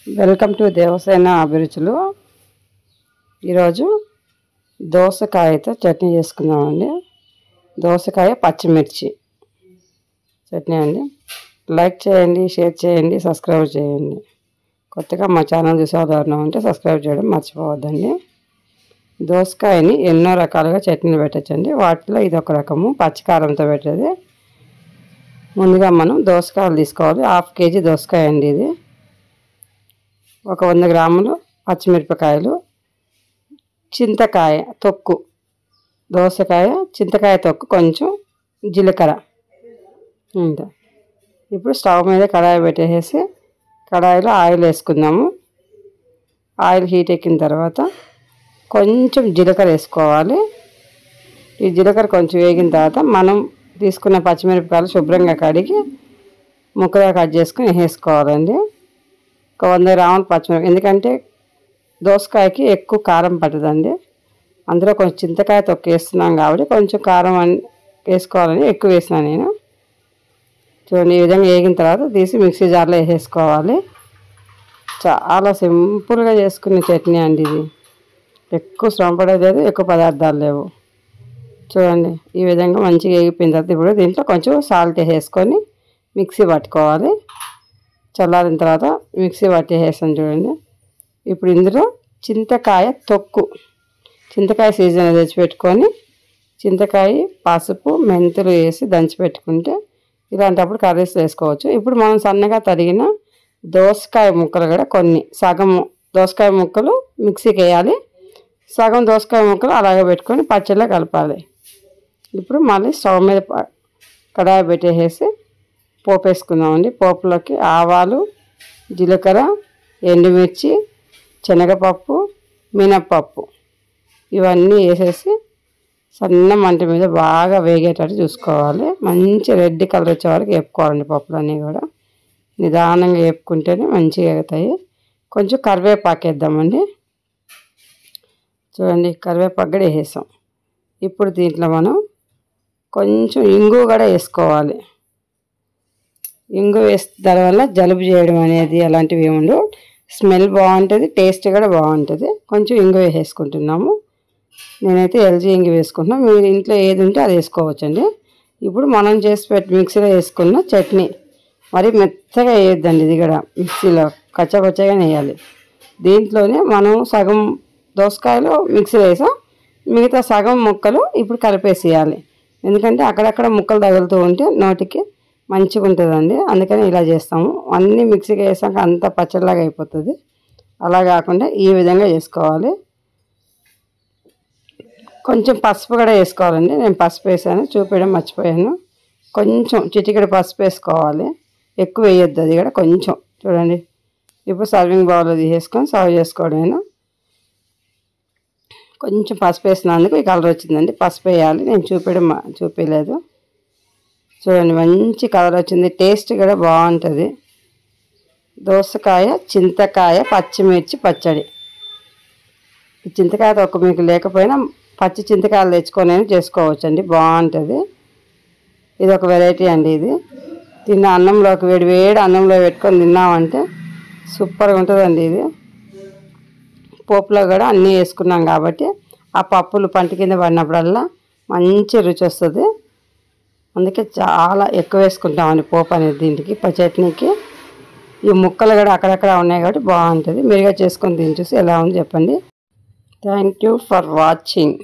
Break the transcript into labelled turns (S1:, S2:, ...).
S1: Welcome to Devasena అభిరుచులు. ఈరోజు దోసకాయతో చట్నీ చేసుకుందామండి. దోసకాయ పచ్చిమిర్చి చట్నీ అండి. లైక్ చేయండి, షేర్ చేయండి, సబ్స్క్రైబ్ చేయండి. కొత్తగా మా ఛానల్ చూసేవారు ఉంటే సబ్స్క్రైబ్ చేయడం మర్చిపోవద్దండి. దోసకాయని ఎన్నో రకాలుగా చట్నీలు పెట్టచ్చండి. వాటిలో ఇది ఒక రకము, పచ్చికారంతో పెట్టేది. ముందుగా మనం దోసకాయలు తీసుకోవాలి. 1/2 kg దోసకాయ అండి ఇది. ఒక 100 గ్రాములు పచ్చిమిరపకాయలు, చింతకాయ తొక్కు, దోసకాయ చింతకాయ తొక్కు, కొంచెం జీలకర్ర ఇంత. ఇప్పుడు స్టవ్ మీద కడాయి పెట్టేసి కడాయిలో ఆయిల్ వేసుకుందాము. ఆయిల్ హీట్ ఎక్కిన తర్వాత కొంచెం జీలకర్ర వేసుకోవాలి. ఈ జీలకర్ర కొంచెం వేగిన తర్వాత మనం తీసుకున్న పచ్చిమిరపకాయలు శుభ్రంగా కడిగి ముక్కలుగా కట్ చేసుకుని వేసుకోవాలండి. ఒక 100 గ్రాముల పచ్చిమిరపకాయ, ఎందుకంటే దోసకాయకి ఎక్కువ కారం పట్టదండి. అందులో కొంచెం చింతకాయ తొక్కు వేస్తున్నాం కాబట్టి కొంచెం కారం వేసుకోవాలని ఎక్కువ వేసినా నేను. చూడండి, ఈ విధంగా వేగిన తర్వాత తీసి మిక్సీ జార్లో వేసేసుకోవాలి. చాలా సింపుల్గా చేసుకునే చట్నీ అండి ఇది. ఎక్కువ శ్రమ పడేది, ఎక్కువ పదార్థాలు లేవు. చూడండి, ఈ విధంగా మంచిగా వేగిపోయిన తర్వాత ఇప్పుడు దీంట్లో కొంచెం సాల్ట్ వేసేసుకొని మిక్సీ పట్టుకోవాలి. చల్లారిన తర్వాత మిక్సీ పట్టేసాను చూడండి. ఇప్పుడు ఇందులో చింతకాయ తొక్కు, చింతకాయ సీజన్ తెచ్చిపెట్టుకొని చింతకాయ, పసుపు, మెంతులు వేసి దంచిపెట్టుకుంటే ఇలాంటప్పుడు కర్రీస్ వేసుకోవచ్చు. ఇప్పుడు మనం సన్నగా తరిగిన దోసకాయ ముక్కలు కూడా కొన్ని, సగం దోసకాయ ముక్కలు మిక్సీకి వేయాలి, సగం దోసకాయ ముక్కలు అలాగే పెట్టుకొని పచ్చడిలో కలపాలి. ఇప్పుడు మళ్ళీ స్టవ్ మీద కడాయి పెట్టేసి పోపు వేసుకుందామండి. పోపులోకి ఆవాలు, జీలకర్ర, ఎండుమిర్చి, శనగపప్పు, మినప్పప్పు ఇవన్నీ వేసేసి సన్న మంట మీద బాగా వేగేటట్టు చూసుకోవాలి. మంచి రెడ్ కలర్ వచ్చే వరకు వేపుకోవాలండి. పప్పులన్నీ కూడా నిదానంగా వేపుకుంటేనే మంచిగా ఎగుతాయి. కొంచెం కరివేపాకు వేద్దామండి. చూడండి, కరివేపాకు కూడా వేసాం. ఇప్పుడు దీంట్లో మనం కొంచెం ఇంగు కూడా వేసుకోవాలి. ఇంగు వేస్తే దానివల్ల జలుబు చేయడం అనేది అలాంటివి ఏమి ఉండవు. స్మెల్ బాగుంటుంది, టేస్ట్ కూడా బాగుంటుంది. కొంచెం ఇంగు వేసుకుంటున్నాము. నేనైతే ఎల్జీ ఇంగు వేసుకుంటున్నాను. మీరు ఇంట్లో ఏది ఉంటే అది వేసుకోవచ్చండి. ఇప్పుడు మనం చేసి మిక్సీలో వేసుకున్న చట్నీ మరి మెత్తగా వేయొద్దండి. ఇది కూడా మిక్సీలో కచ్చపచ్చగానే వేయాలి. దీంట్లోనే మనం సగం దోసకాయలు మిక్సీలో వేసాం, మిగతా సగం ముక్కలు ఇప్పుడు కలిపేసేయాలి. ఎందుకంటే అక్కడక్కడ ముక్కలు తగులుతూ ఉంటే నోటికి మంచిగా ఉంటుందండి. అందుకని ఇలా చేస్తాము. అన్నీ మిక్సీకి వేసాక అంత పచ్చడిలాగా అయిపోతుంది. అలా కాకుండా ఈ విధంగా చేసుకోవాలి. కొంచెం పసుపు కూడా వేసుకోవాలండి. నేను పసుపు వేసాను, చూపించడం మర్చిపోయాను. కొంచెం చిటికెడు పసుపు వేసుకోవాలి, ఎక్కువ వేయొద్దు. అది కూడా కొంచెం. చూడండి, ఇప్పుడు సర్వింగ్ బౌల్లో తీసేసుకొని సర్వ్ చేసుకోవడమేనా. కొంచెం పసుపు వేసినందుకు ఈ కలర్ వచ్చిందండి. పసుపు వేయాలి, నేను చూపించలేదు. చూడండి, మంచి కలర్ వచ్చింది. టేస్ట్ కూడా బాగుంటుంది. దోసకాయ చింతకాయ పచ్చిమిర్చి పచ్చడి. ఈ చింతకాయ తొక్క మీకు లేకపోయినా పచ్చి చింతకాయలు తెచ్చుకొని చేసుకోవచ్చండి, బాగుంటుంది. ఇది ఒక వెరైటీ అండి. ఇది తిన్న అన్నంలోకి వేడి అన్నంలో పెట్టుకొని తిన్నామంటే సూపర్గా ఉంటుందండి. ఇది పోపులో కూడా అన్నీ వేసుకున్నాం కాబట్టి ఆ పప్పులు పంట కింద పడినప్పుడల్లా మంచి రుచి వస్తుంది. అందుకే చాలా ఎక్కువ వేసుకుంటామండి పోపు అనేది దీనికి, చట్నీకి. ఈ ముక్కలు కూడా అక్కడక్కడ ఉన్నాయి కాబట్టి బాగుంటుంది. మీరుగా చేసుకొని తిని చూసి ఎలా ఉంది చెప్పండి. Thank you for watching.